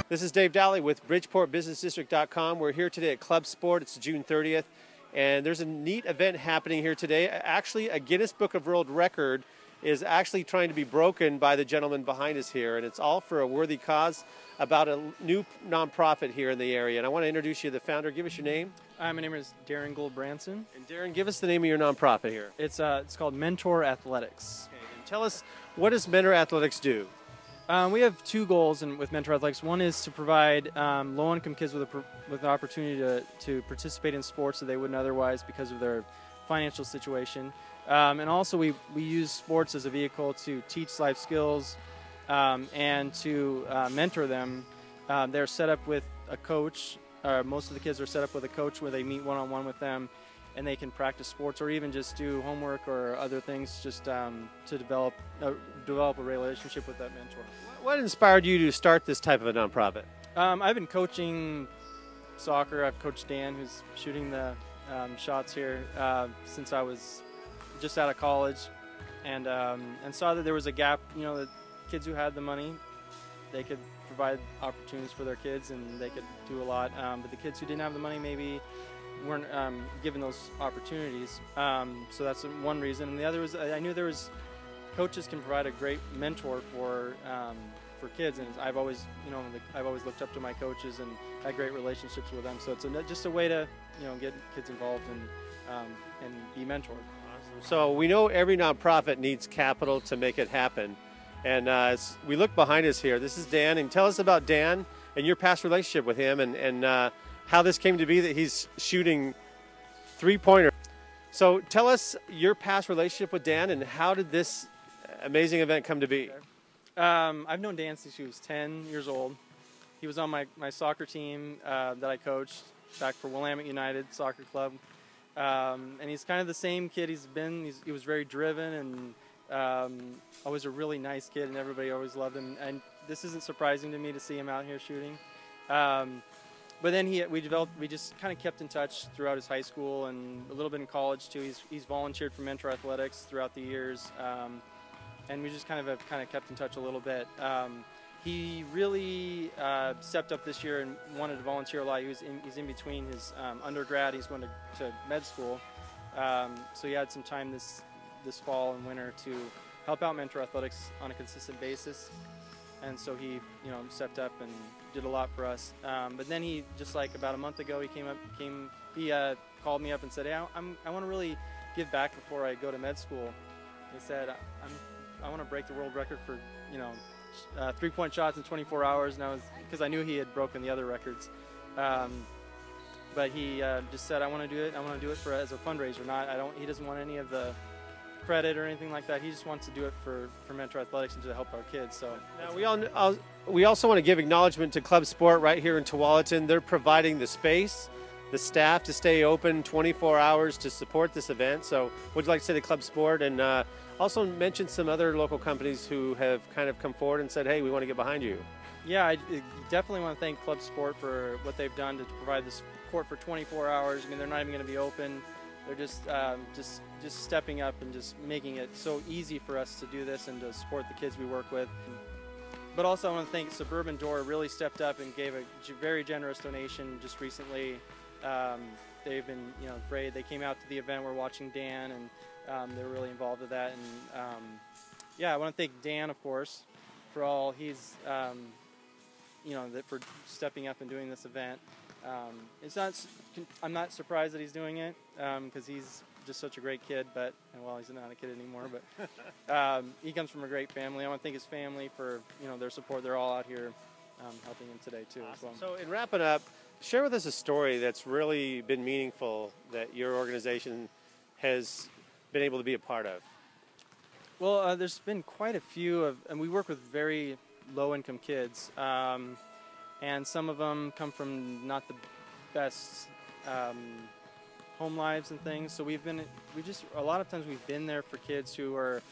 This is Dave Dowley with BridgeportBusinessDistrict.com. We're here today at Club Sport. It's June 30th, and there's a neat event happening here today. Actually, a Guinness Book of World Record is actually trying to be broken by the gentleman behind us here, and it's all for a worthy cause about a new nonprofit here in the area. And I want to introduce you to the founder. Give us your name. My name is Darren Branson. And Darren, give us the name of your nonprofit here. It's called Mentor Athletics. Okay, and tell us, what does Mentor Athletics do? We have two goals with Mentor Athletics. One is to provide low-income kids with an opportunity to participate in sports that they wouldn't otherwise because of their financial situation. And also we use sports as a vehicle to teach life skills and to mentor them. They're set up with a coach. Most of the kids are set up with a coach where they meet one-on-one with them, and they can practice sports or even just do homework or other things just to develop a relationship with that mentor. What inspired you to start this type of a nonprofit? I've been coaching soccer. I've coached Dan, who's shooting the shots here, since I was just out of college, and saw that there was a gap. You know, that kids who had the money, they could provide opportunities for their kids, and they could do a lot. But the kids who didn't have the money maybe weren't given those opportunities. So that's one reason. And the other was I knew there was coaches can provide a great mentor for kids, and I've always looked up to my coaches and had great relationships with them. So it's just a way to get kids involved and be mentored. Awesome. So we know every nonprofit needs capital to make it happen. And as we look behind us here, this is Dan, and tell us about Dan and your past relationship with him, and how this came to be that he's shooting three-pointers. So tell us your past relationship with Dan, and how did this amazing event come to be? I've known Dan since he was 10 years old. He was on my soccer team that I coached back for Willamette United Soccer Club. And he's kind of the same kid he's been. He was very driven and always a really nice kid, and everybody always loved him. And this isn't surprising to me to see him out here shooting. But then we just kind of kept in touch throughout his high school and a little bit in college too. He's volunteered for Mentor Athletics throughout the years, and we just kind of kept in touch a little bit. He really stepped up this year and wanted to volunteer a lot. He's in between his undergrad. He's going to med school, so he had some time this fall and winter to help out Mentor Athletics on a consistent basis. And so he, stepped up and did a lot for us. But then he, just like about a month ago, he called me up and said, "Hey, I want to really give back before I go to med school." He said, "I want to break the world record for, three-point shots in 24 hours." And because I knew he had broken the other records. But he just said, "I want to do it. I want to do it as a fundraiser. He doesn't want any of the credit or anything like that. He just wants to do it for Mentor Athletics and to help our kids." So now we also want to give acknowledgement to Club Sport right here in Tualatin. They're providing the space, the staff to stay open 24 hours to support this event. So would you like to say to Club Sport, and also mention some other local companies who have kind of come forward and said, "Hey, we want to get behind you"? Yeah, I definitely want to thank Club Sport for what they've done to provide this court for 24 hours. I mean, they're not even going to be open. They're just stepping up and just making it so easy for us to do this and to support the kids we work with. But also I want to thank Suburban Door. Really stepped up and gave a very generous donation just recently. They've been great. They came out to the event. We're watching Dan, and they were really involved with that. And yeah, I want to thank Dan, of course, for all he's for stepping up and doing this event. I'm not surprised that he's doing it because he's just such a great kid, but he's not a kid anymore, but he comes from a great family. I want to thank his family for their support. They're all out here helping him today too. Awesome. So in wrapping up, share with us a story that's really been meaningful that your organization has been able to be a part of. Well, there's been quite a few and we work with very low-income kids, and some of them come from not the best home lives and things. So a lot of times we've been there for kids who are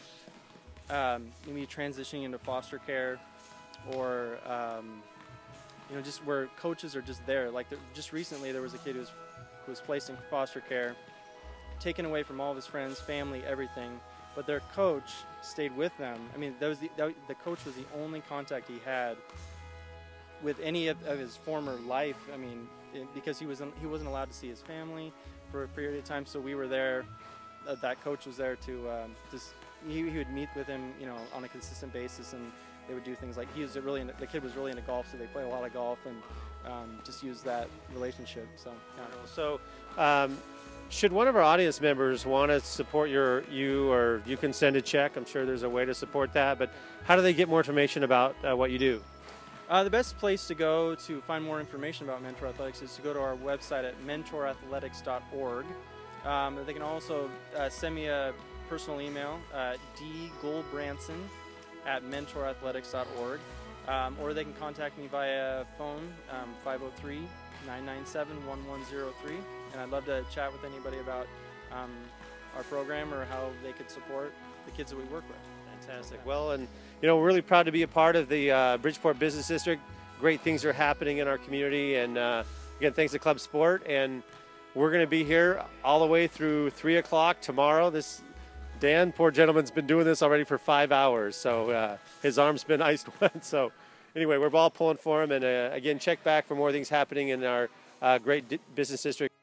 maybe transitioning into foster care, or just where coaches are just there. Like just recently, there was a kid who was placed in foster care, taken away from all of his friends, family, everything. But their coach stayed with them. I mean, the coach was the only contact he had with any of his former life. I mean, because he wasn't allowed to see his family for a period of time, so we were there. That coach was there to just he would meet with him, you know, on a consistent basis, and they would do things like the kid was really into golf, so they play a lot of golf and just use that relationship. So yeah. Should one of our audience members want to support you, or you can send a check. I'm sure there's a way to support that. But how do they get more information about what you do? The best place to go to find more information about Mentor Athletics is to go to our website at mentorathletics.org. They can also send me a personal email, dgoldbranson@mentorathletics.org, or they can contact me via phone, 503-997-1103, and I'd love to chat with anybody about our program or how they could support the kids that we work with. Fantastic. Well, and you know, we're really proud to be a part of the Bridgeport Business District. Great things are happening in our community, and again, thanks to Club Sport. And we're going to be here all the way through 3 o'clock tomorrow. Dan, poor gentleman's been doing this already for 5 hours, so his arm's been iced wet. So anyway, we're all pulling for him. And again, check back for more things happening in our great business district.